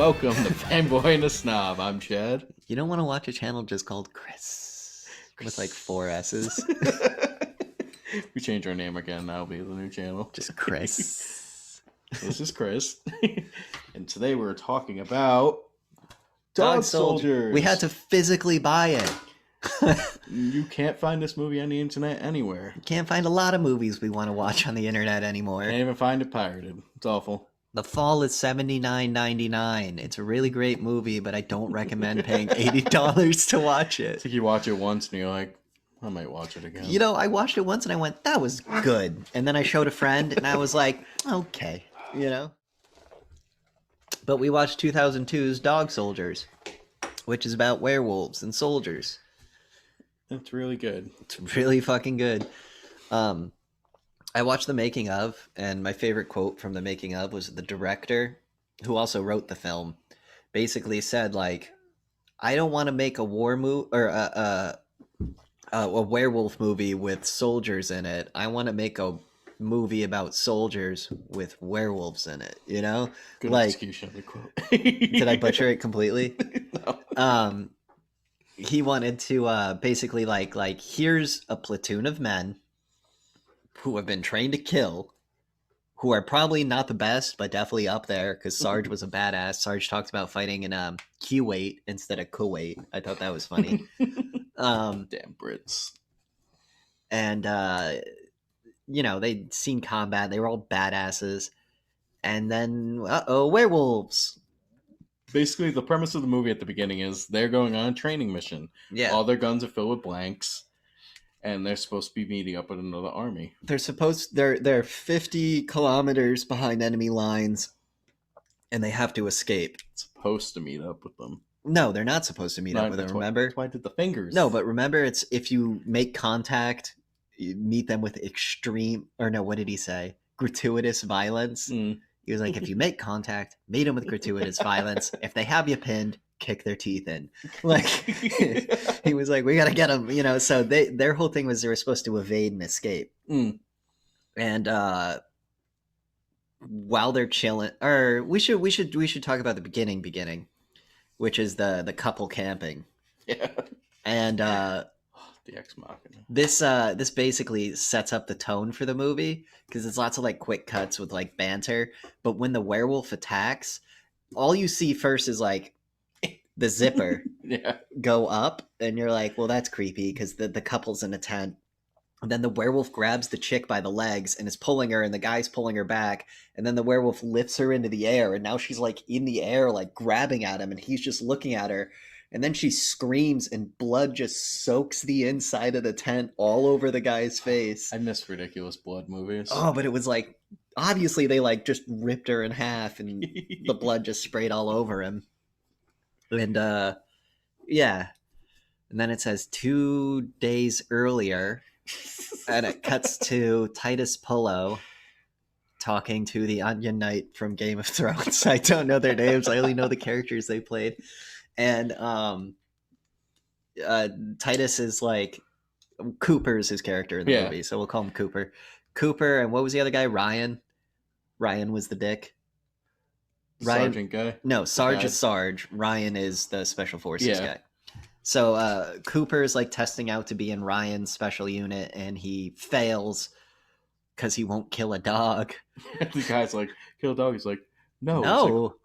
Welcome to Fanboy and a Snob. I'm Chad. You don't want to watch a channel just called Chris with like 4 S's. We change our name again. That'll be the new channel. Just Chris. This is Chris. And today we're talking about Dog Soldiers. We had to physically buy it. You can't find this movie on the internet anywhere. You can't find a lot of movies we want to watch on the internet anymore. Can't even find it pirated. It's awful. The Fall is $79.99. It's a really great movie, but I don't recommend paying $80 to watch it. It's like you watch it once and you're like, I might watch it again. You know, I watched it once and I went, that was good. And then I showed a friend and I was like, okay, you know. But we watched 2002's Dog Soldiers, which is about werewolves and soldiers. It's really good. It's really fucking good. I watched the making of, and my favorite quote from the making of was the director, who also wrote the film, basically said, like, I don't want to make a war movie or a werewolf movie with soldiers in it. I want to make a movie about soldiers with werewolves in it, you know? Good like, execution of the quote. Did I butcher it completely? No. He wanted to basically like here's a platoon of men who have been trained to kill, who are probably not the best, but definitely up there, because Sarge was a badass. Sarge talked about fighting in Kuwait instead of Kuwait. I thought that was funny. Damn Brits. And, you know, they'd seen combat. They were all badasses. And then, werewolves. Basically, the premise of the movie at the beginning is they're going on a training mission. Yeah. All their guns are filled with blanks, and they're supposed to be meeting up with another army. They're 50 kilometers behind enemy lines, and they have to escape. Supposed to meet up with them. No, they're not supposed to meet up with them, remember? That's why I did the fingers. No, but remember, it's if you make contact, you meet them with extreme, or no, what did he say? Gratuitous violence. Mm. He was like, if you make contact, meet them with gratuitous violence. If they have you pinned, kick their teeth in. Like, he was like, we got to get them, you know? So their whole thing was they were supposed to evade and escape. Mm. And while they're chilling, or we should talk about the beginning, which is the couple camping. Yeah. And the Ex Machina. this basically sets up the tone for the movie, because it's lots of like quick cuts with like banter. But when the werewolf attacks, all you see first is like the zipper Yeah. go up, and you're like, well, that's creepy because the couple's in a tent. And then the werewolf grabs the chick by the legs and is pulling her, and the guy's pulling her back. And then the werewolf lifts her into the air, and now she's like in the air, like grabbing at him, and he's just looking at her. And then she screams, and blood just soaks the inside of the tent all over the guy's face. I miss ridiculous blood movies. Oh, but it was like, obviously they like just ripped her in half, and the blood just sprayed all over him. And yeah. And then it says 2 days earlier, and it cuts to Titus Pullo talking to the Onion Knight from Game of Thrones. I don't know their names. I only know the characters they played. And Titus is like, Cooper's his character in the movie, so we'll call him Cooper. Cooper, and what was the other guy? Ryan. Ryan was the dick. Ryan, Sergeant guy? No, Sarge is Sarge. Ryan is the Special Forces guy. So Cooper is like testing out to be in Ryan's special unit, and he fails because he won't kill a dog. The guy's like, kill a dog. He's like, no. No.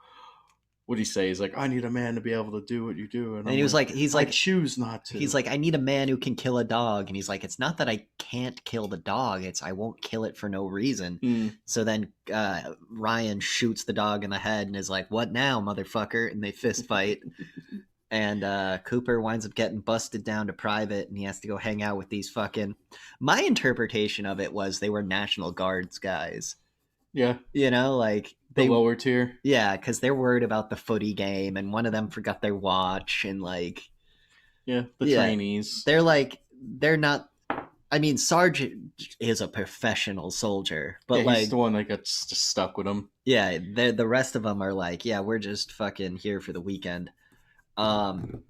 What'd he say? He's like, I need a man to be able to do what you do. And he was like, he's like, I choose not to. He's like, I need a man who can kill a dog. And he's like, it's not that I can't kill the dog. It's I won't kill it for no reason. Mm. So then Ryan shoots the dog in the head and is like, what now, motherfucker? And they fist fight. And Cooper winds up getting busted down to private, and he has to go hang out with these fucking... My interpretation of it was they were National Guards guys. Yeah. You know, like... The lower tier? Yeah, because they're worried about the footy game, and one of them forgot their watch, and like... Yeah, the trainees. They're like... They're not... I mean, Sarge is a professional soldier, but he's like... the one that gets just stuck with him. Yeah, the rest of them are like, yeah, we're just fucking here for the weekend. And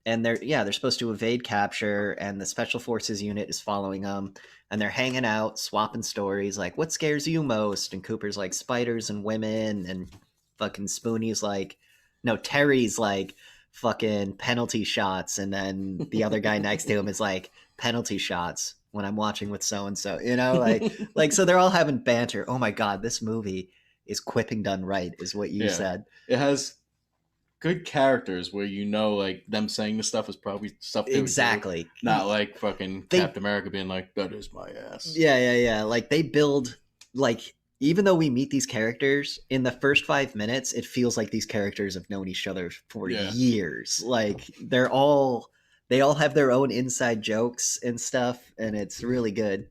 they're supposed to evade capture, and the Special Forces unit is following them, and they're hanging out, swapping stories, like, what scares you most? And Cooper's like, spiders and women, and fucking Spoonie's like, no, Terry's like fucking penalty shots, and then the other guy next to him is like penalty shots when I'm watching with so and so, like so they're all having banter. Oh my god, this movie is quipping done right, is what you Yeah. said. It has good characters where like them saying the stuff is probably stuff they would do. Exactly. Not like fucking They- Captain America being like, that is my ass. Yeah. Like they build like even though we meet these characters in the first 5 minutes, it feels like these characters have known each other for years. Like they all have their own inside jokes and stuff, and it's really good.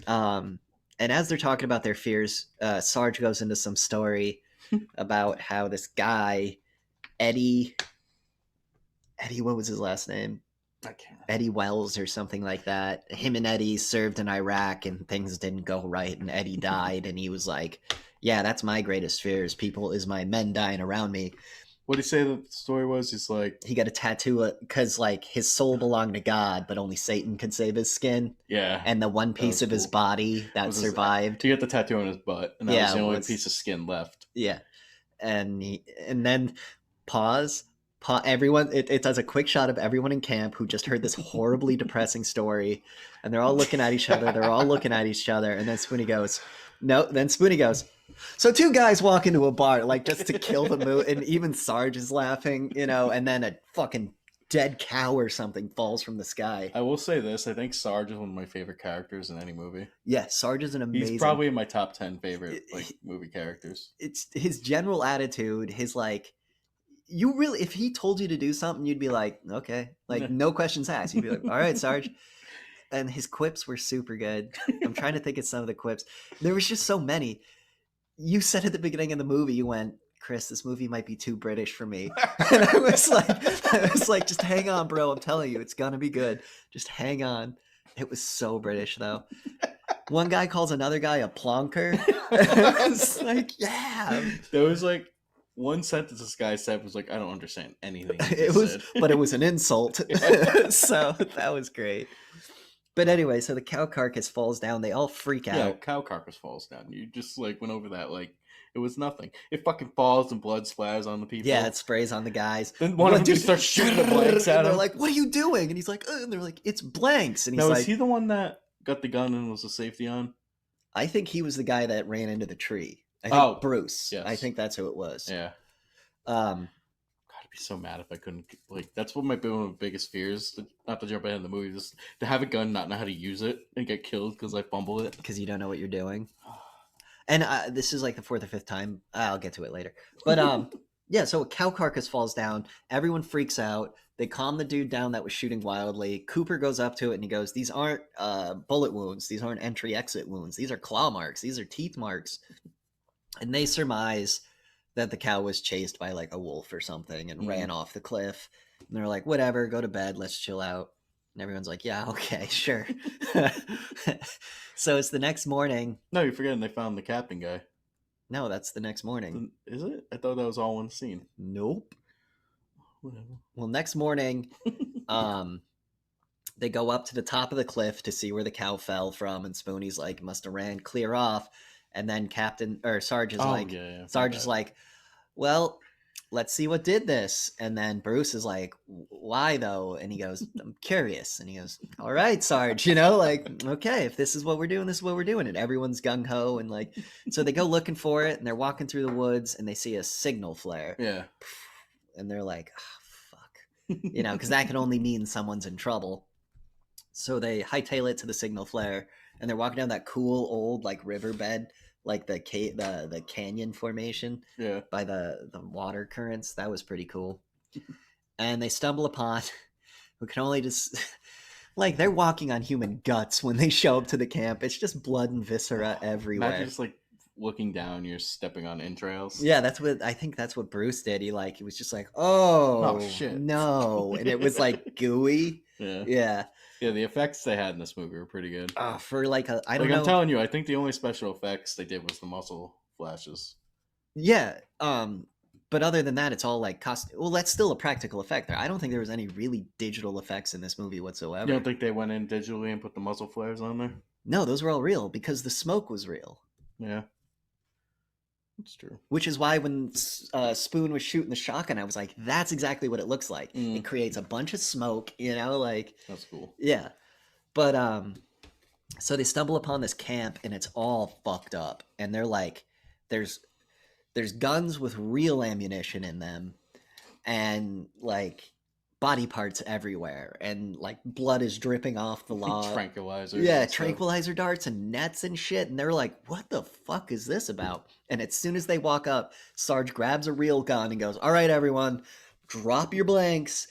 And as they're talking about their fears, Sarge goes into some story about how this guy, Eddie, what was his last name? I can't remember. Eddie Wells or something like that. Him and Eddie served in Iraq and things didn't go right and Eddie died, and he was like, yeah, that's my greatest fear is my men dying around me. What did he say the story was? He's like, he got a tattoo because like his soul belonged to God, but only Satan could save his skin. Yeah. And the one piece of his body that survived. He got the tattoo on his butt, and that was the only piece of skin left. Yeah. And then pause. Everyone, it does a quick shot of everyone in camp who just heard this horribly depressing story, and they're all looking at each other. And then Spoonie goes, no. Then Spoonie goes, so two guys walk into a bar like just to kill the mood, and even Sarge is laughing, and then a fucking dead cow or something falls from the sky. I will say this: I think Sarge is one of my favorite characters in any movie. Yeah, Sarge is an amazing. He's probably in my top 10 favorite movie characters. It's his general attitude, his like. You really, if he told you to do something, you'd be like, okay, like no questions asked. You'd be like, all right, Sarge. And his quips were super good. I'm trying to think of some of the quips. There was just so many. You said at the beginning of the movie, you went, Chris, this movie might be too British for me. And I was like, just hang on, bro. I'm telling you, it's gonna be good. Just hang on. It was so British though. One guy calls another guy a plonker. I was like, yeah. There was like one sentence this guy said was like, I don't understand anything. But it was an insult. So that was great. But anyway, so the cow carcass falls down. They all freak out. Yeah, cow carcass falls down. You just like went over that like it was nothing. It fucking falls and blood splatters on the people. Yeah, it sprays on the guys. Then one of them just starts shooting the blanks at him. They're like, what are you doing? And he's like, and they're like, it's blanks. And he's like, is he the one that got the gun and was the safety on? I think he was the guy that ran into the tree. I think Bruce. Yes. I think that's who it was. Yeah. God, I'd be so mad if I couldn't. Like, that's what might be one of my biggest fears. Not to jump ahead in the movie, just to have a gun, not know how to use it, and get killed because I fumble it. Because you don't know what you're doing. And this is like the fourth or fifth time. I'll get to it later. But yeah, so a cow carcass falls down. Everyone freaks out. They calm the dude down that was shooting wildly. Cooper goes up to it and he goes, these aren't bullet wounds. These aren't entry-exit wounds. These are claw marks. These are teeth marks. And they surmise that the cow was chased by like a wolf or something and ran off the cliff. And they're like, whatever, go to bed. Let's chill out. And everyone's like, yeah, okay, sure. So it's the next morning. No, you're forgetting they found the captain guy. No, that's the next morning. Is it? I thought that was all one scene. Nope. Whatever. Well, next morning, they go up to the top of the cliff to see where the cow fell from, and Spoonie's like, must have ran clear off. And then Sarge is Sarge is like, well, let's see what did this. And then Bruce is like, why though? And he goes, I'm curious. And he goes, all right, Sarge, like, okay, if this is what we're doing, this is what we're doing. And everyone's gung ho. And like, so they go looking for it and they're walking through the woods and they see a signal flare. Yeah. And they're like, oh, fuck, because that can only mean someone's in trouble. So they hightail it to the signal flare and they're walking down that cool old like riverbed, like the canyon formation, by the water currents. That was pretty cool. And they stumble upon who can only just like they're walking on human guts when they show up to the camp. It's just blood and viscera everywhere. Imagine just like looking down, you're stepping on entrails. Yeah, I think that's what Bruce did. He was just like, oh shit, no, and it was like gooey. Yeah. Yeah, the effects they had in this movie were pretty good. For like I don't know. I'm telling you, I think the only special effects they did was the muscle flashes. Yeah. But other than that, it's all like well, that's still a practical effect there. I don't think there was any really digital effects in this movie whatsoever. You don't think they went in digitally and put the muzzle flares on there? No, those were all real because the smoke was real. Yeah. It's true. Which is why when Spoon was shooting the shotgun, I was like, that's exactly what it looks like. It creates a bunch of smoke, like That's cool. yeah. But so they stumble upon this camp and it's all fucked up, and they're like, there's guns with real ammunition in them, and like body parts everywhere, and like blood is dripping off the log. Tranquilizers. Yeah, tranquilizer darts and nets and shit. And they're like, what the fuck is this about? And as soon as they walk up, Sarge grabs a real gun and goes, all right, everyone, drop your blanks,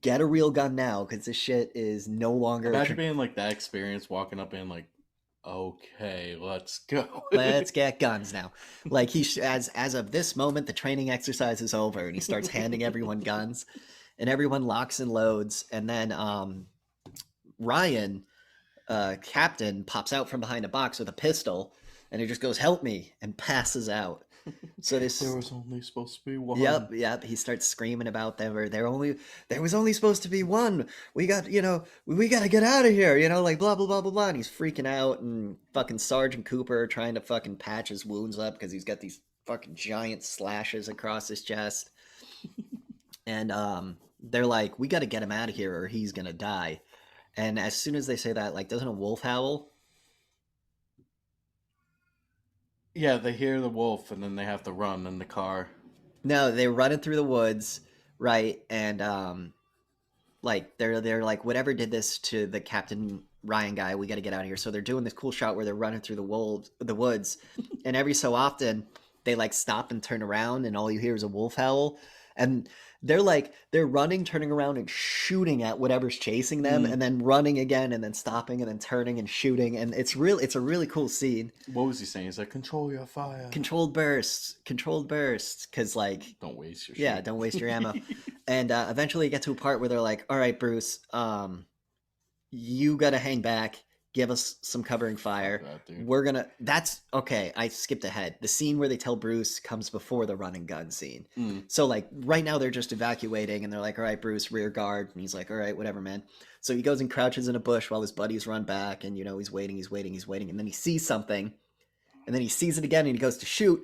get a real gun now, because this shit is no longer. Imagine being like that experience, walking up and like, okay, let's go. Let's get guns now. Like as of this moment, the training exercise is over, and he starts handing everyone guns, and everyone locks and loads. And then Ryan, Captain, pops out from behind a box with a pistol, and he just goes, "Help me," and passes out. So there was only supposed to be one. Yep. He starts screaming about them, or there was only supposed to be one. We got to get out of here, like blah blah blah blah blah. And he's freaking out, and fucking Sergeant Cooper are trying to fucking patch his wounds up because he's got these fucking giant slashes across his chest. And they're like, we got to get him out of here, or he's gonna die. And as soon as they say that, like, doesn't a wolf howl? Yeah, they hear the wolf, and then they have to run in the car. No, they're running through the woods, right? And like they're like, whatever did this to the Captain Ryan guy, we got to get out of here. So they're doing this cool shot where they're running through the woods, and every so often they like stop and turn around, and all you hear is a wolf howl, and they're running, turning around, and shooting at whatever's chasing them, and then running again, and then stopping, and then turning and shooting, and it's a really cool scene. What was he saying? He's like, control your fire. Controlled bursts, because like don't waste your don't waste your ammo. And eventually you get to a part where they're like, all right, Bruce, you gotta hang back. Give us some covering fire. That's okay. I skipped ahead. The scene where they tell Bruce comes before the run and gun scene. So like right now they're just evacuating, and they're like, all right, Bruce, rear guard. And he's like, all right, whatever, man. So he goes and crouches in a bush while his buddies run back, and he's waiting. And then he sees something, and then he sees it again, and he goes to shoot.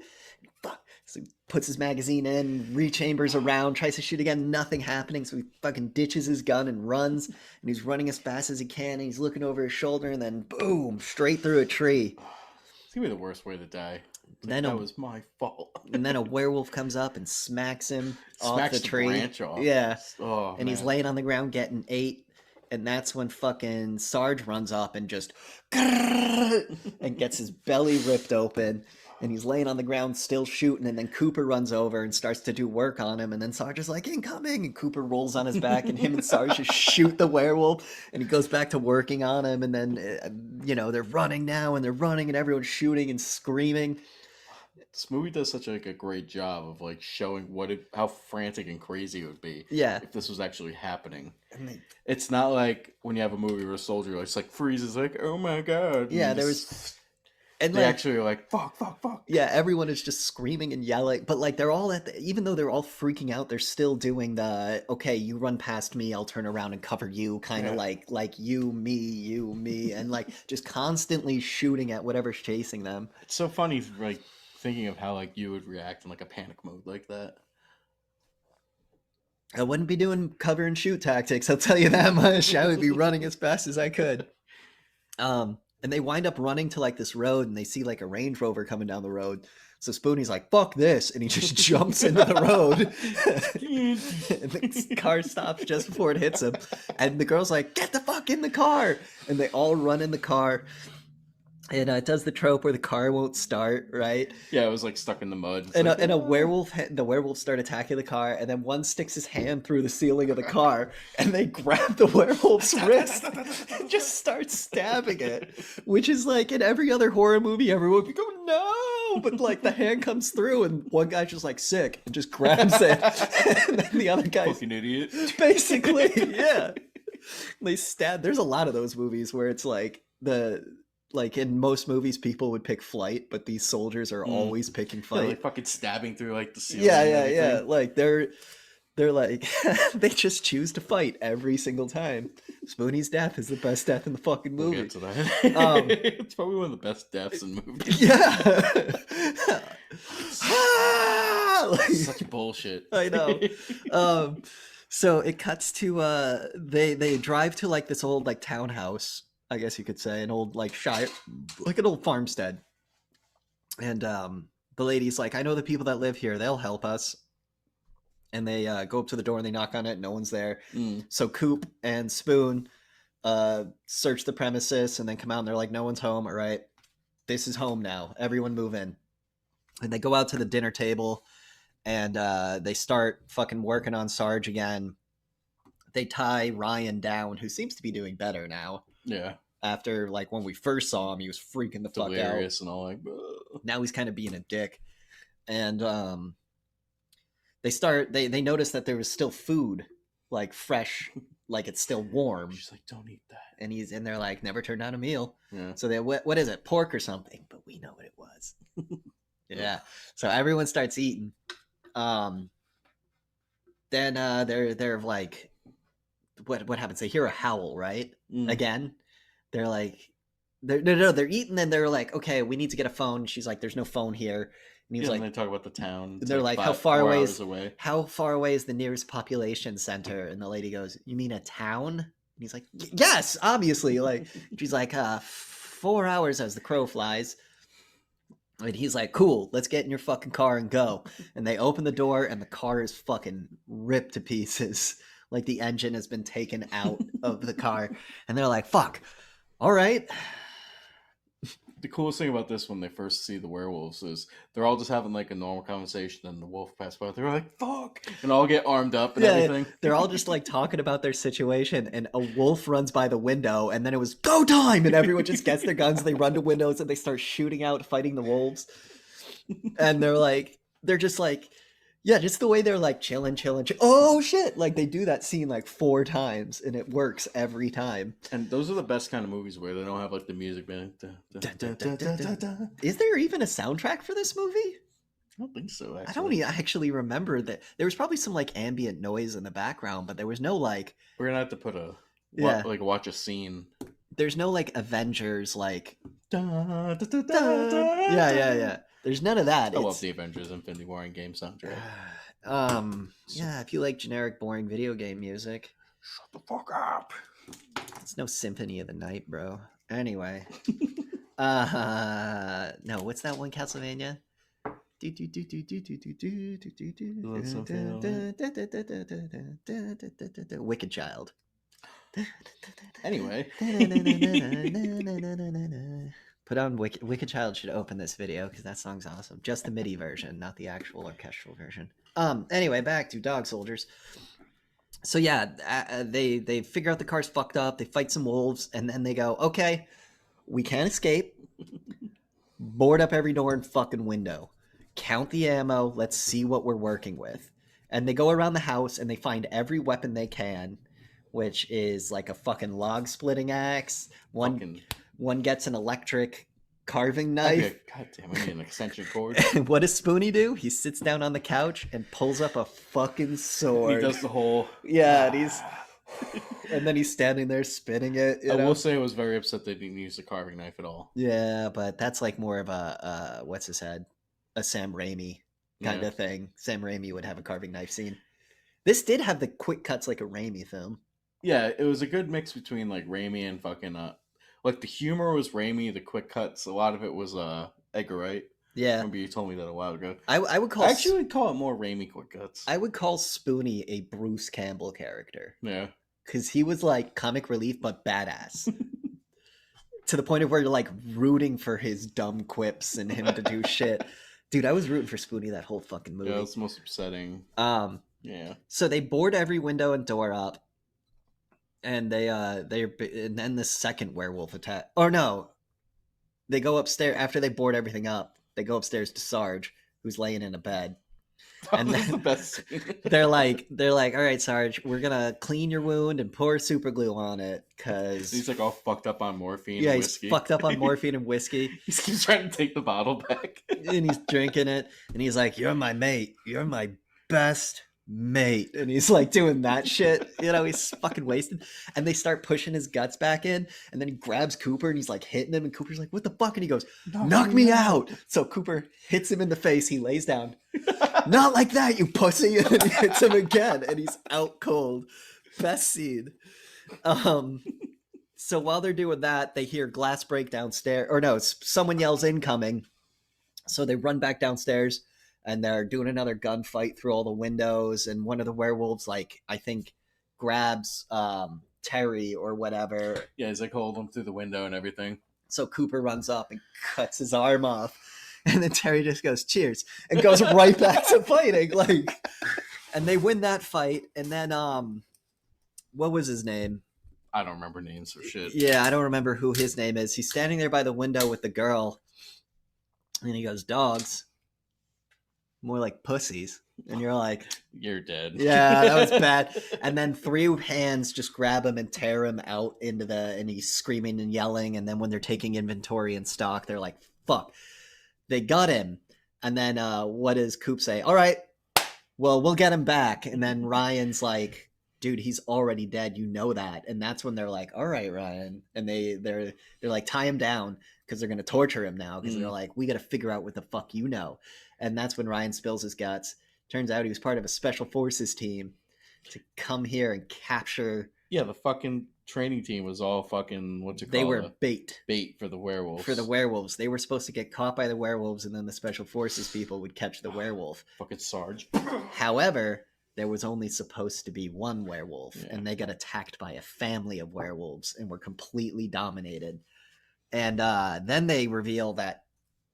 Fuck. So he puts his magazine in, rechambers around, tries to shoot again, nothing happening. So he fucking ditches his gun and runs, and he's running as fast as he can, and he's looking over his shoulder, and then boom, straight through a tree. It's gonna be the worst way to die. That was my fault. And then a werewolf comes up and smacks him off the tree. Branch off. Yeah. Oh, and he's laying on the ground getting ate. And that's when fucking Sarge runs up and just and gets his belly ripped open. And he's laying on the ground still shooting, and then Cooper runs over and starts to do work on him, and then Sarge is like, incoming, and Cooper rolls on his back, and him and Sarge just shoot the werewolf, and he goes back to working on him, and then they're running now, and they're running, and everyone's shooting and screaming. This movie does such like a great job of like showing how frantic and crazy it would be if this was actually happening. It's not like when you have a movie where a soldier just like freezes, like, oh my god. Yeah, there was. And they actually are like, fuck. Yeah, everyone is just screaming and yelling. But like they're all even though they're all freaking out, they're still doing the, okay, you run past me, I'll turn around and cover you, kind of like you, me, and like just constantly shooting at whatever's chasing them. It's so funny, like thinking of how like you would react in like a panic mode like that. I wouldn't be doing cover and shoot tactics, I'll tell you that much. I would be running as fast as I could. And they wind up running to like this road, and they see like a Range Rover coming down the road. So Spoonie's like, fuck this. And he just jumps into the road. And the car stops just before it hits him. And the girl's like, get the fuck in the car. And they all run in the car. And it does the trope where the car won't start, right? Yeah, it was like stuck in the mud. And a werewolf, the werewolves start attacking the car, and then one sticks his hand through the ceiling of the car, and they grab the werewolf's wrist and just start stabbing it. Which is like in every other horror movie, everyone would go, no! But like the hand comes through, and one guy's just like sick and just grabs it. And then the other guy's fucking idiot. Basically, yeah. They stab. There's a lot of those movies where it's like like in most movies, people would pick flight, but these soldiers are always picking fight. Yeah, like fucking stabbing through like the ceiling. Yeah. Like they're like, they just choose to fight every single time. Spoonie's death is the best death in the fucking movie. We'll get to that. It's probably one of the best deaths in movies. Yeah. Such bullshit. I know. So it cuts to they drive to like this old like townhouse, I guess you could say, an old like shire, like an old farmstead. And the lady's like, I know the people that live here, they'll help us. And they go up to the door and they knock on it. No one's there. So Coop and Spoon search the premises and then come out and they're like, no one's home. All right, this is home now. Everyone move in. And they go out to the dinner table and they start fucking working on Sarge again. They tie Ryan down, who seems to be doing better now. Yeah. After, like, when we first saw him, he was freaking the fuck out. Delirious and all like, now he's kind of being a dick. And they notice that there was still food, like fresh, like it's still warm. She's like, don't eat that. And they're like, never turn down a meal. Yeah. So they, what is it? Pork or something? But we know what it was. Yeah. So everyone starts eating. Then they're like, what happens? They hear a howl, right? Again. They're like, they're eating and they're like, okay, we need to get a phone. She's like, there's no phone here. And he's like, and they talk about the town. They're like, how far away is the nearest population center? And the lady goes, you mean a town? And he's like, yes, obviously. Like, she's like, 4 hours as the crow flies. And he's like, cool, let's get in your fucking car and go. And they open the door and the car is fucking ripped to pieces. Like the engine has been taken out of the car. And they're like, fuck, all right. The coolest thing about this when they first see the werewolves is they're all just having like a normal conversation and the wolf passes by. They're like, fuck. And all get armed up and everything. They're all just like talking about their situation and a wolf runs by the window and then it was go time. And everyone just gets their guns. They run to windows and they start shooting out, fighting the wolves. And they're just like, yeah, just the way they're like chilling. Oh shit. Like they do that scene like 4 times and it works every time. And those are the best kind of movies where they don't have like the music band. Is there even a soundtrack for this movie? I don't think so, actually. I don't actually remember that. There was probably some like ambient noise in the background, but there was no like... We're gonna have to put watch a scene. There's no like Avengers like... Yeah. There's none of that. I love the Avengers Infinity War and game soundtrack. Yeah, if you like generic, boring video game music. Shut the fuck up. It's no Symphony of the Night, bro. Anyway. No, what's that one Castlevania? Wicked Child. Anyway. Put on Wicked Child should open this video because that song's awesome. Just the MIDI version, not the actual orchestral version. Anyway, back to Dog Soldiers. So yeah, they figure out the car's fucked up. They fight some wolves, and then they go, okay, we can't escape. Board up every door and fucking window. Count the ammo. Let's see what we're working with. And they go around the house and they find every weapon they can, which is like a fucking log splitting axe. One gets an electric carving knife. God damn, I need an extension cord. And what does Spoonie do? He sits down on the couch and pulls up a fucking sword. He does the whole... Yeah, and then he's standing there spinning it. I will say I was very upset they didn't use the carving knife at all. Yeah, but that's like more of a, what's his head? A Sam Raimi kind of thing. Sam Raimi would have a carving knife scene. This did have the quick cuts like a Raimi film. Yeah, it was a good mix between like Raimi and fucking... Like, the humor was Raimi, the quick cuts, a lot of it was Edgar Wright. Yeah. Remember you told me that a while ago. I would call... I actually would call it more Raimi quick cuts. I would call Spoonie a Bruce Campbell character. Yeah. Because he was, like, comic relief, but badass. To the point of where you're, like, rooting for his dumb quips and him to do shit. Dude, I was rooting for Spoonie that whole fucking movie. Yeah, it's the most upsetting. Yeah. So they board every window and door up. And and then the second werewolf attack. Or no, they go upstairs after they board everything up. They go upstairs to Sarge, who's laying in a bed. And then the best scene. they're like, all right, Sarge, we're gonna clean your wound and pour super glue on it because he's like all fucked up on morphine. Yeah, and he's whiskey. fucked up on morphine and whiskey. He keeps trying to take the bottle back, and he's drinking it. And he's like, "You're my mate. You're my best mate. And he's like doing that shit. You know, he's fucking wasted. And they start pushing his guts back in. And then he grabs Cooper and he's like hitting him. And Cooper's like, what the fuck? And he goes, knock me out. So Cooper hits him in the face. He lays down. Not like that, you pussy. And he hits him again. And he's out cold. Best scene. So while they're doing that, they hear glass break downstairs. Or no, someone yells incoming. So they run back downstairs and they're doing another gunfight through all the windows. And one of the werewolves, like, I think grabs Terry or whatever. Yeah, he's like holding him through the window and everything. So Cooper runs up and cuts his arm off. And then Terry just goes, cheers, and goes right back to fighting. Like, and they win that fight. And then, what was his name? I don't remember names for shit. Yeah, I don't remember who his name is. He's standing there by the window with the girl. And he goes, dogs. More like pussies. And you're like, you're dead. Yeah, that was bad. And then 3 hands just grab him and tear him out and he's screaming and yelling. And then when they're taking inventory and stock, they're like, fuck, they got him. And then what does Coop say? All right, well, we'll get him back. And then Ryan's like, dude, he's already dead. You know that. And that's when they're like, all right, Ryan. And they're like, tie him down because they're going to torture him now. Because they're like, we got to figure out what the fuck you know. And that's when Ryan spills his guts. Turns out he was part of a special forces team to come here and capture. Yeah, the fucking training team was all fucking, what's it called? They were bait. Bait for the werewolves. For the werewolves. They were supposed to get caught by the werewolves and then the special forces people would catch the werewolf. Fucking Sarge. However, there was only supposed to be one werewolf, and they got attacked by a family of werewolves and were completely dominated. And then they reveal that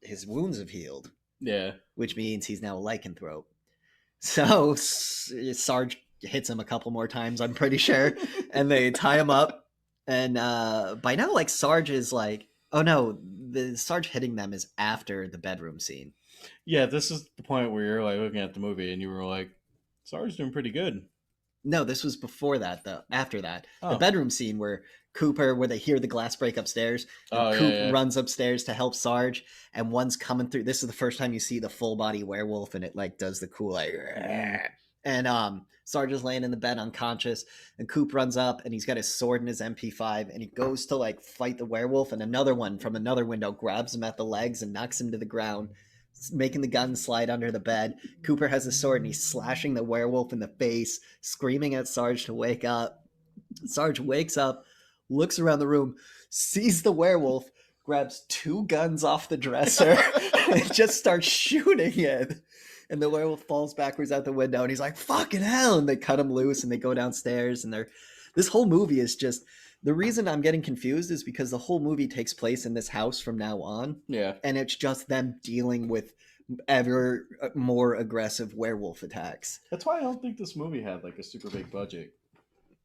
his wounds have healed. Yeah. Which means he's now a lycanthrope. So Sarge hits him a couple more times, I'm pretty sure, and they tie him up. And by now, like, Sarge is like, oh no, the Sarge hitting them is after the bedroom scene. Yeah, this is the point where you're like looking at the movie and you were like, Sarge's doing pretty good. No, this was before that, though. After that, the bedroom scene where they hear the glass break upstairs. And Coop runs upstairs to help Sarge, and one's coming through. This is the first time you see the full body werewolf, and it like does the cool like. And Sarge is laying in the bed unconscious, and Coop runs up, and he's got his sword and his MP5, and he goes to like fight the werewolf, and another one from another window grabs him at the legs and knocks him to the ground, making the gun slide under the bed. Cooper has a sword and he's slashing the werewolf in the face, screaming at Sarge to wake up. Sarge wakes up, looks around the room, sees the werewolf, grabs 2 guns off the dresser, and just starts shooting it. And the werewolf falls backwards out the window, and he's like, fucking hell! And they cut him loose, and they go downstairs, and this whole movie is just... The reason I'm getting confused is because the whole movie takes place in this house from now on. Yeah. And it's just them dealing with ever more aggressive werewolf attacks. That's why I don't think this movie had like a super big budget.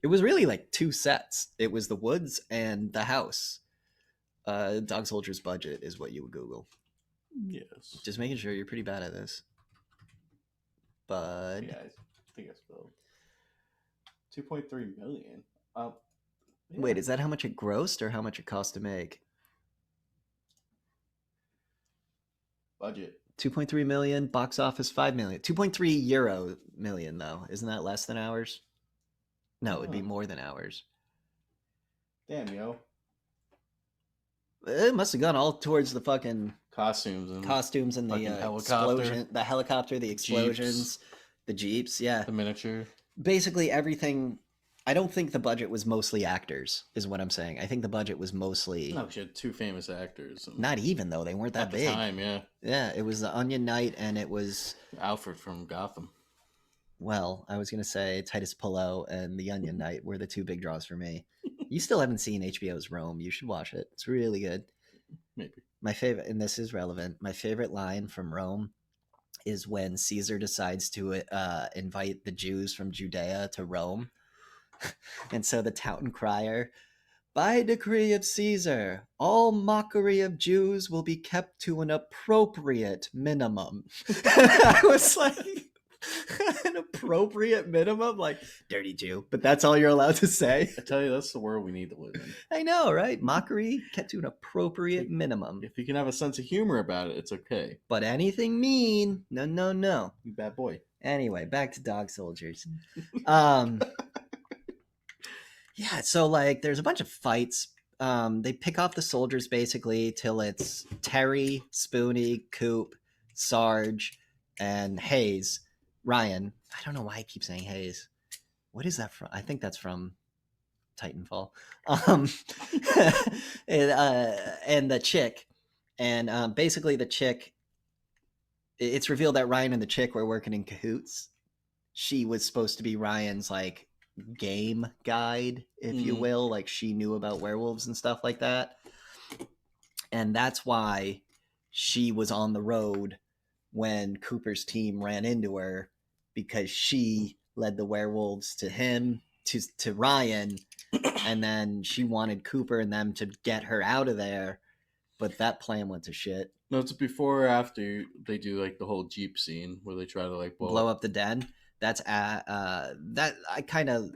It was really like 2 sets. It was the woods and the house. Dog Soldier's budget is what you would Google. Yes. Just making sure you're pretty bad at this. But yeah, I think I spelled 2.3 million. Yeah. Wait, is that how much it grossed or how much it cost to make? Budget. 2.3 million, box office 5 million. 2.3 euro million, though. Isn't that less than ours? No, it'd be more than ours. Damn, yo. It must have gone all towards the fucking costumes and the explosion, the helicopter, the explosions, the Jeeps, yeah. The miniature. Basically everything. I don't think the budget was mostly actors, is what I'm saying. I think the budget was mostly... No, she had 2 famous actors. Not even, though. They weren't that big. At the time, yeah. Yeah, it was the Onion Knight, and it was... Alfred from Gotham. Well, I was going to say Titus Pillow and the Onion Knight were the 2 big draws for me. You still haven't seen HBO's Rome. You should watch it. It's really good. Maybe. My favorite, and this is relevant, my favorite line from Rome is when Caesar decides to invite the Jews from Judea to Rome. And so the town crier, by decree of Caesar, all mockery of Jews will be kept to an appropriate minimum. I was like, An appropriate minimum, like dirty Jew, but that's all you're allowed to say. I tell you, that's the world we need to live in. I know, right? Mockery kept to an appropriate minimum. If you can have a sense of humor about it, it's okay. But anything mean, no. You bad boy. Anyway, back to dog soldiers. Yeah, so like there's a bunch of fights. They pick off the soldiers basically till it's Terry, Spoonie, Coop, Sarge, and Hayes. Ryan. I don't know why I keep saying Hayes. What is that from? I think that's from Titanfall. And the chick. And basically the chick, it's revealed that Ryan and the chick were working in cahoots. She was supposed to be Ryan's like game guide, if you will. Like she knew about werewolves and stuff like that. And that's why she was on the road when Cooper's team ran into her, because she led the werewolves to him, to Ryan, and then she wanted Cooper and them to get her out of there, but that plan went to shit. No, it's before or after they do like the whole Jeep scene where they try to like blow up the den. That's that I kind of.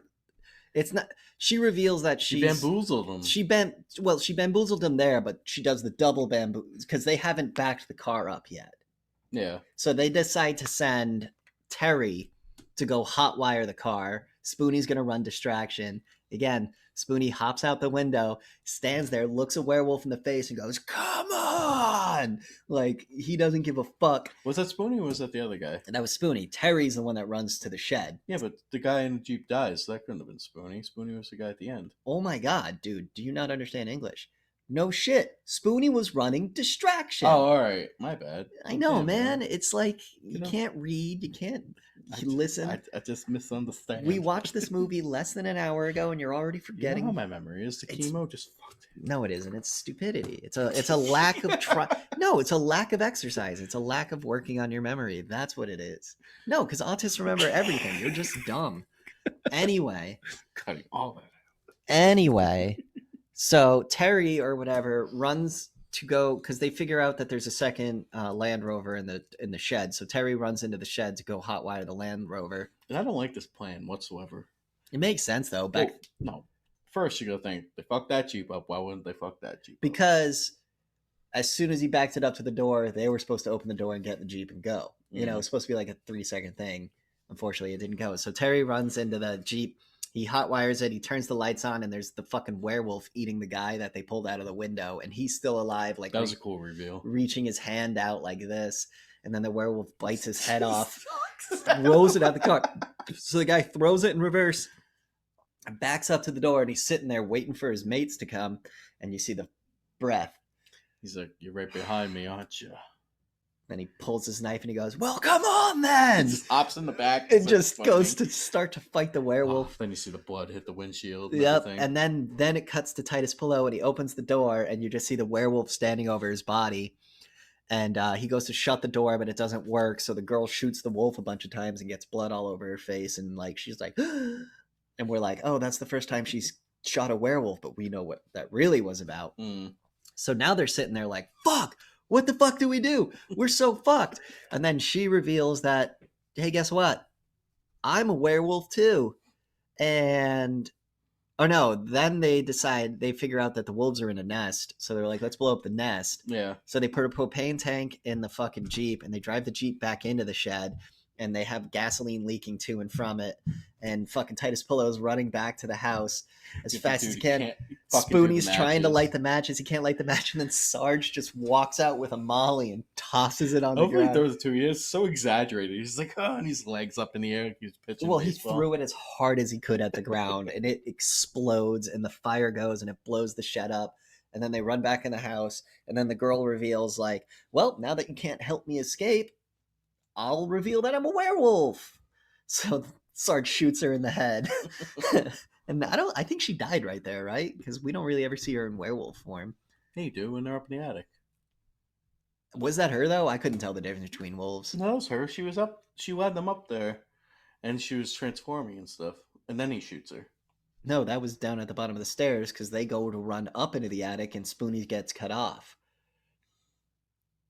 It's not. She reveals that she bamboozled them. She bamboozled them there, but she does the double bamboo because they haven't backed the car up yet. Yeah. So they decide to send Terry to go hotwire the car. Spoonie's gonna run distraction. Again, Spoonie hops out the window, stands there, looks a werewolf in the face, and goes, "Come on!" Like he doesn't give a fuck. Was that Spoonie or was that the other guy? And that was Spoonie. Terry's the one that runs to the shed. Yeah, but the guy in the Jeep dies, so that couldn't have been Spoonie. Spoonie was the guy at the end. Oh my god, dude! Do you not understand English? No shit. Spoonie was running distraction. Oh, all right. My bad. I know, man. It's like you can't read. You can't listen. I just misunderstand. We watched this movie less than an hour ago, and you're already forgetting. You know how my memory is. The chemo just fucked it. No, it isn't. It's stupidity. It's a lack of No, it's a lack of exercise. It's a lack of working on your memory. That's what it is. No, because autists remember everything. You're just dumb. Anyway. Cutting all that out. Anyway. So Terry or whatever runs to go because they figure out that there's a second Land Rover in the shed. So Terry runs into the shed to go hotwire the Land Rover. And I don't like this plan whatsoever. It makes sense though. No, first you gotta think they fucked that Jeep up. Why wouldn't they fuck that Jeep up? Because as soon as he backed it up to the door, they were supposed to open the door and get in the Jeep and go. You know, it's supposed to be like a 3-second thing. Unfortunately, it didn't go. So Terry runs into the Jeep. He hotwires it. He turns the lights on, and there's the fucking werewolf eating the guy that they pulled out of the window, and he's still alive. Like that was a cool reveal. Reaching his hand out like this, and then the werewolf bites his head off, throws it at the car. So the guy throws it in reverse, and backs up to the door, and he's sitting there waiting for his mates to come, and you see the breath. He's like, "You're right behind me, aren't you?" Then he pulls his knife and he goes, "Well, come on then!" He just hops in the back. And just goes to start to fight the werewolf. Then you see the blood hit the windshield. Yep. And then it cuts to Titus Pillow and he opens the door and you just see the werewolf standing over his body. And he goes to shut the door, but it doesn't work. So the girl shoots the wolf a bunch of times and gets blood all over her face. And like she's like, and we're like, oh, that's the first time she's shot a werewolf, but we know what that really was about. So now they're sitting there like, fuck. What the fuck do we do? We're so fucked. And then she reveals that, hey, guess what? I'm a werewolf too. And, oh no, then they figure out that the wolves are in a nest. So they're like, let's blow up the nest. Yeah. So they put a propane tank in the fucking Jeep and they drive the Jeep back into the shed. And they have gasoline leaking to and from it. And fucking Titus Pillow's running back to the house as fast as he can. Spoonie's trying to light the matches. He can't light the match. And then Sarge just walks out with a Molly and tosses it on the ground. Those two. He is so exaggerated. He's like, oh, and his legs up in the air. He's pitching baseball. He threw it as hard as he could at the ground. And it explodes. And the fire goes and it blows the shed up. And then they run back in the house. And then the girl reveals like, well, now that you can't help me escape, I'll reveal that I'm a werewolf. So Sarge shoots her in the head. And I think she died right there, right? Because we don't really ever see her in werewolf form. Hey, you do when they're up in the attic. Was that her though? I couldn't tell the difference between wolves. No, it was her. She was up. She led them up there, and she was transforming and stuff. And then he shoots her. No, that was down at the bottom of the stairs because they go to run up into the attic and Spoonie gets cut off.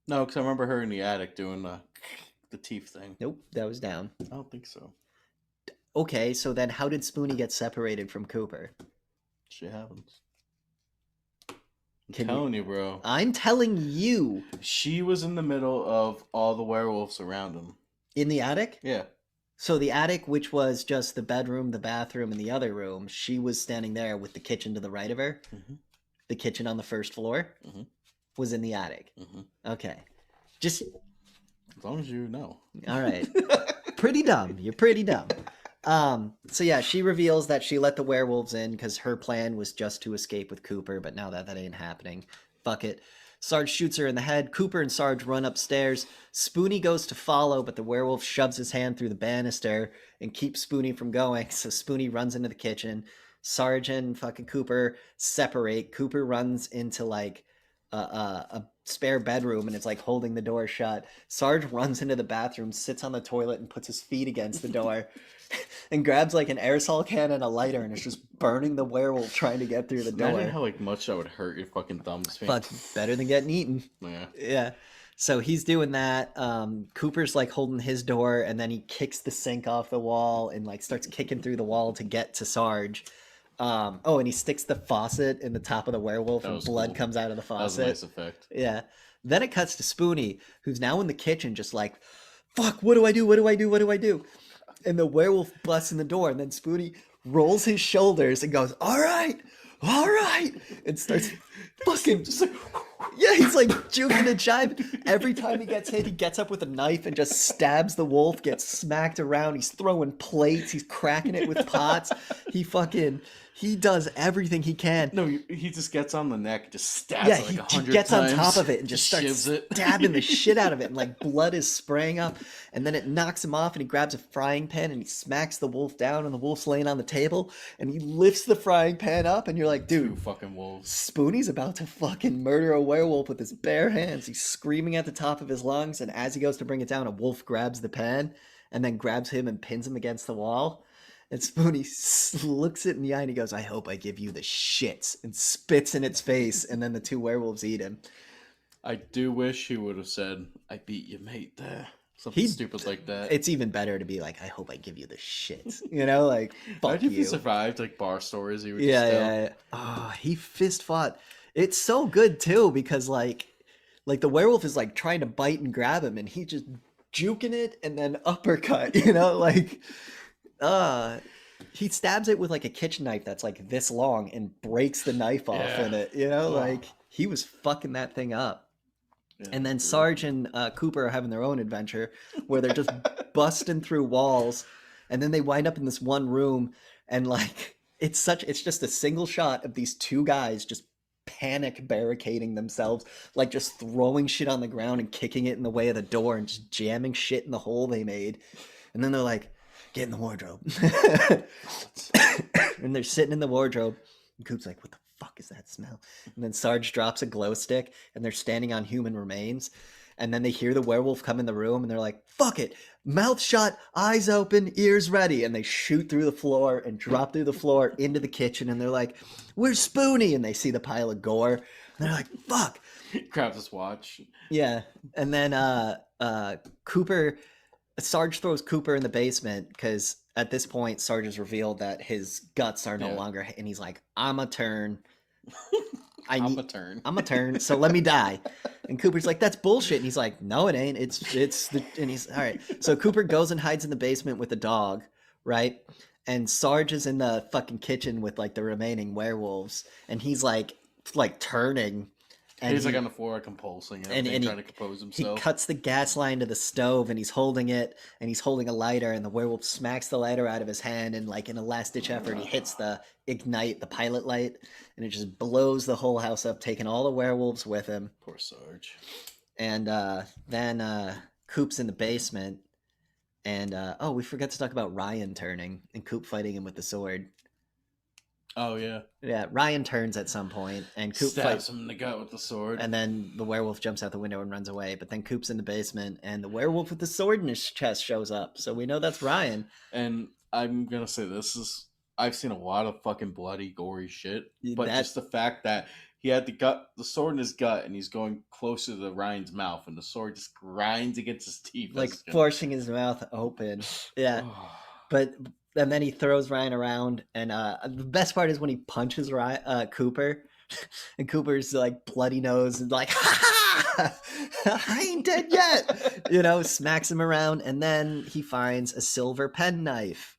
No, because I remember her in the attic doing the the teeth thing. Nope, that was down. I don't think so. Okay, so then how did Spoonie get separated from Cooper? Shit happens. I'm telling you, bro. I'm telling you. She was in the middle of all the werewolves around him. In the attic? Yeah. So the attic, which was just the bedroom, the bathroom, and the other room, she was standing there with the kitchen to the right of her. Mm-hmm. The kitchen on the first floor was in the attic. Mm-hmm. Okay. Just... As long as you know. All right. Pretty dumb. You're pretty dumb. So yeah, she reveals that she let the werewolves in because her plan was just to escape with Cooper, but now that ain't happening. Fuck it. Sarge shoots her in the head. Cooper and Sarge run upstairs. Spoonie goes to follow, but the werewolf shoves his hand through the banister and keeps Spoonie from going. So Spoonie runs into the kitchen. Sarge and fucking Cooper separate. Cooper runs into like a spare bedroom and it's like holding the door shut. Sarge runs into the bathroom, sits on the toilet and puts his feet against the door and grabs like an aerosol can and a lighter and is just burning the werewolf trying to get through the door. Imagine how like much that would hurt your fucking thumbs. Fuck, better than getting eaten. Yeah. So he's doing that. Cooper's like holding his door and then he kicks the sink off the wall and like starts kicking through the wall to get to Sarge. And he sticks the faucet in the top of the werewolf and blood comes out of the faucet. That was a nice effect. Yeah. Then it cuts to Spoonie, who's now in the kitchen just like, fuck, what do I do? What do I do? What do I do? And the werewolf busts in the door and then Spoonie rolls his shoulders and goes, all right, and starts fucking just like, yeah, he's like juking and jiving. Every time he gets hit, he gets up with a knife and just stabs the wolf, gets smacked around. He's throwing plates. He's cracking it with pots. He does everything he can. No, he just gets on the neck, just stabs it like 100 times. He gets on top of it and just starts stabbing the shit out of it. And like blood is spraying up. And then it knocks him off and he grabs a frying pan and he smacks the wolf down and the wolf's laying on the table. And he lifts the frying pan up and you're like, dude, fucking wolves. Spoonie's about to fucking murder a werewolf with his bare hands. He's screaming at the top of his lungs. And as he goes to bring it down, a wolf grabs the pan and then grabs him and pins him against the wall. And Spoonie looks it in the eye and he goes, I hope I give you the shits, and spits in its face. And then the two werewolves eat him. I do wish he would have said, I beat you, mate, there. Something stupid like that. It's even better to be like, I hope I give you the shits. You know, like, fuck you. If he survived, like, bar stories he would just tell. Yeah. Oh, he fist fought. It's so good, too, because, like the werewolf is, like, trying to bite and grab him, and he just juking it and then uppercut, you know, like... he stabs it with like a kitchen knife that's like this long and breaks the knife off in it, you know, like he was fucking that thing up. Yeah, and then Sarge and Cooper are having their own adventure where they're just busting through walls and then they wind up in this one room and like it's just a single shot of these two guys just panic barricading themselves, like just throwing shit on the ground and kicking it in the way of the door and just jamming shit in the hole they made. And then they're like, get in the wardrobe. And they're sitting in the wardrobe. And Coop's like, what the fuck is that smell? And then Sarge drops a glow stick and they're standing on human remains. And then they hear the werewolf come in the room and they're like, fuck it. Mouth shut, eyes open, ears ready. And they shoot through the floor and drop through the floor into the kitchen. And they're like, where's Spoonie? And they see the pile of gore. And they're like, fuck. Grabs his watch. Yeah. And then Sarge throws Cooper in the basement because at this point Sarge has revealed that his guts are no longer, and he's like, I'm a turn. I'm a turn. So let me die. And Cooper's like, that's bullshit. And he's like, no, it ain't. And he's all right. So Cooper goes and hides in the basement with the dog, right? And Sarge is in the fucking kitchen with like the remaining werewolves, and he's like turning. And he's like on the floor compulsing it and trying to compose himself. He cuts the gas line to the stove and he's holding it and he's holding a lighter and the werewolf smacks the lighter out of his hand and like in a last ditch effort he hits the pilot light and it just blows the whole house up, taking all the werewolves with him. Poor Sarge. And then Coop's in the basement and we forgot to talk about Ryan turning and Coop fighting him with the sword. Oh, yeah. Yeah, Ryan turns at some point, and Coop stabs him in the gut with the sword. And then the werewolf jumps out the window and runs away. But then Coop's in the basement, and the werewolf with the sword in his chest shows up. So we know that's Ryan. And I'm going to say I've seen a lot of fucking bloody, gory shit. But just the fact that he had the sword in his gut, and he's going closer to Ryan's mouth, and the sword just grinds against his teeth, like forcing his mouth open. Yeah, but and then he throws Ryan around, and the best part is when he punches Cooper, and Cooper's like bloody nose and like, ha ha, I ain't dead yet, smacks him around, and then he finds a silver penknife,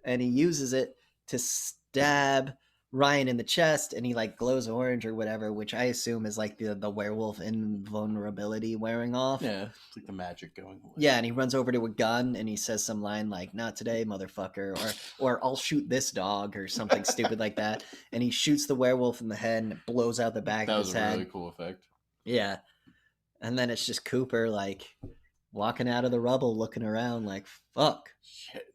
and he uses it to stab Ryan in the chest, and he like glows orange or whatever, which I assume is like the werewolf invulnerability wearing off. Yeah, it's like the magic going away. Yeah, and he runs over to a gun and he says some line like "Not today, motherfucker," or "I'll shoot this dog" or something stupid like that. And he shoots the werewolf in the head and it blows out the back of his head. That was a really cool effect. Yeah, and then it's just Cooper like walking out of the rubble, looking around like fuck. Shit.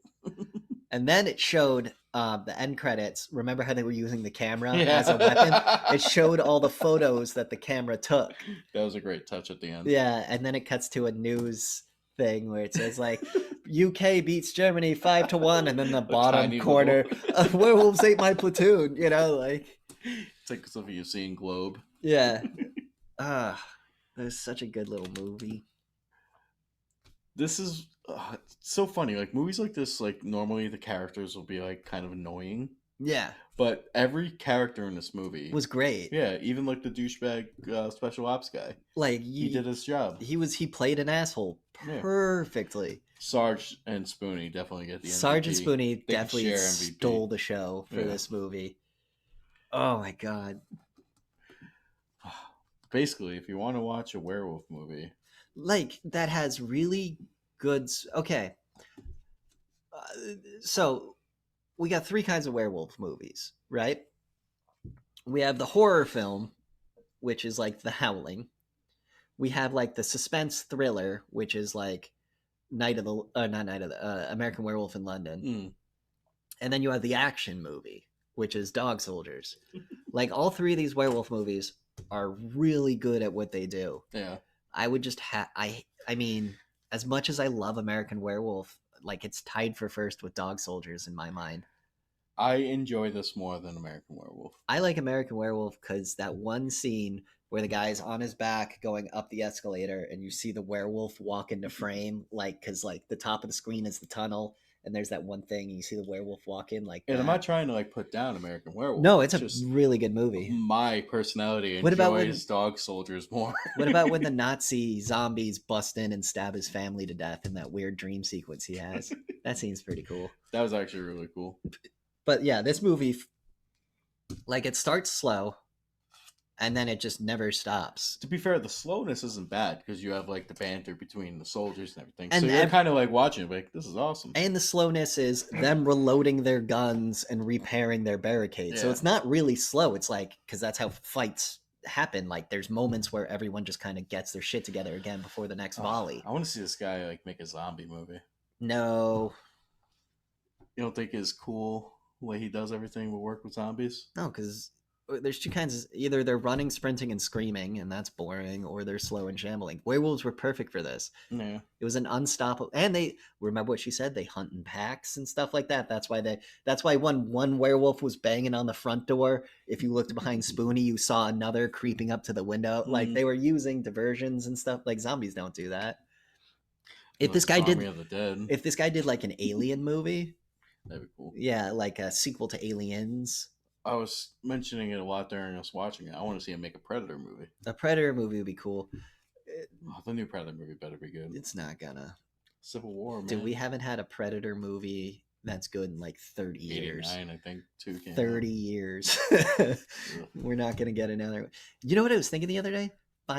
And then it showed the end credits. Remember how they were using the camera as a weapon? It showed all the photos that the camera took. That was a great touch at the end. Yeah, and then it cuts to a news thing where it says like UK beats Germany 5-1, and then the bottom corner, werewolves ate my platoon. Like it's like something you see in Globe. Yeah. It was such a good little movie. This is it's so funny. Like movies like this, like normally the characters will be like kind of annoying. Yeah. But every character in this movie was great. Yeah, even like the douchebag special ops guy. Like he did his job. He played an asshole perfectly. Yeah. Sarge and Spoonie definitely get the MVP. Sarge and Spoonie definitely stole the show for this movie. Oh my god. Basically, if you want to watch a werewolf movie, like that has really good. Okay, so we got three kinds of werewolf movies, right? We have the horror film, which is like The Howling. We have like the suspense thriller, which is like American Werewolf in London. And then you have the action movie, which is Dog Soldiers. Like all three of these werewolf movies are really good at what they do. Yeah. I would just I mean, as much as I love American Werewolf, like it's tied for first with Dog Soldiers in my mind. I enjoy this more than American Werewolf. I like American Werewolf because that one scene where the guy's on his back going up the escalator and you see the werewolf walk into frame, like, because like the top of the screen is the tunnel and there's that one thing and you see the werewolf walk in like and I'm not trying to like put down American Werewolf. No, it's a really good movie. My personality enjoys Dog Soldiers more. What about when the Nazi zombies bust in and stab his family to death in that weird dream sequence he has? That seems pretty cool. That was actually really cool. But yeah, this movie, like, it starts slow and then it just never stops. To be fair, the slowness isn't bad because you have like the banter between the soldiers and everything. And so you're kind of like watching, like, this is awesome. And the slowness is them reloading their guns and repairing their barricades. Yeah. So it's not really slow. It's like, because that's how fights happen. Like, there's moments where everyone just kind of gets their shit together again before the next volley. I want to see this guy like make a zombie movie. No. You don't think it's cool the way he does everything will work with zombies? No, because there's two kinds. Either they're running, sprinting, and screaming, and that's boring, or they're slow and shambling. Werewolves were perfect for this. Yeah. It was an unstoppable, and they remember what she said. They hunt in packs and stuff like that. That's why one werewolf was banging on the front door. If you looked behind Spoonie, you saw another creeping up to the window. Mm-hmm. Like they were using diversions and stuff. Like zombies don't do that. If this guy did like an Alien movie, that'd be cool. Yeah, like a sequel to Aliens. I was mentioning it a lot during us watching it. I want to see him make a Predator movie. A Predator movie would be cool. The new Predator movie better be good. It's not gonna. Civil War, man. Dude, we haven't had a Predator movie that's good in like 30 years. 89, I think, too. 30 years. We're not gonna get another. You know what I was thinking the other day? All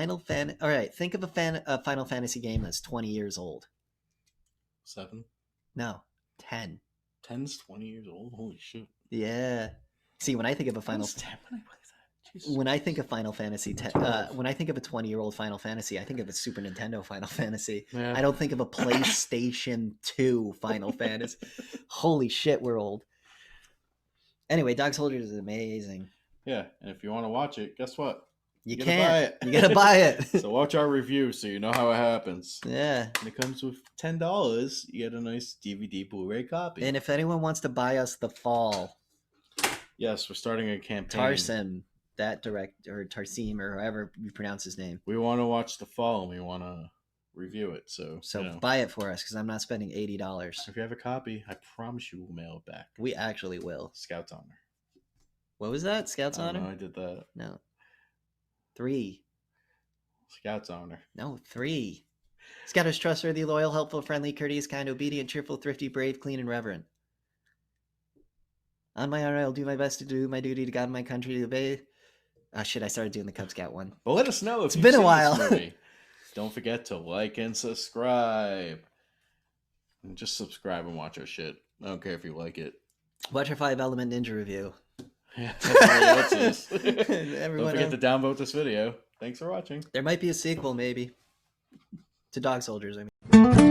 right, think of a Final Fantasy game that's 20 years old. 7? No, 10. 10's 20 years old? Holy shit. Yeah. See, when I think of a Final when I think of Final Fantasy, when I think of a 20-year-old Final Fantasy, I think of a Super Nintendo Final Fantasy. Yeah. I don't think of a PlayStation 2 Final Fantasy. Holy shit, we're old. Anyway, Dog Soldiers is amazing. Yeah, and if you want to watch it, guess what? You can't. Buy it. You gotta buy it. So watch our review so you know how it happens. Yeah. And it comes with $10. You get a nice DVD Blu-ray copy. And if anyone wants to buy us The Fall. Yes, we're starting a campaign. Tarzan. that director, or Tarsim, or however you pronounce his name. We want to watch The Fall and we want to review it. So buy it for us, because I'm not spending $80. If you have a copy, I promise you we'll mail it back. We actually will. Scout's Honor. What was that? Scout's Honor? No, I did that. No. 3. Scout's Honor. No, 3. Scout is trustworthy, loyal, helpful, friendly, courteous, kind, obedient, cheerful, thrifty, brave, clean, and reverent. On my honor, I'll do my best to do my duty to God and my country, to obey. Oh shit, I started doing the Cub Scout one. Well, let us know if it's been a while. Don't forget to like and subscribe. And just subscribe and watch our shit. I don't care if you like it. Watch our 5-element ninja review. Yeah, that's really Don't forget to downvote this video. Thanks for watching. There might be a sequel, maybe. To Dog Soldiers, I mean.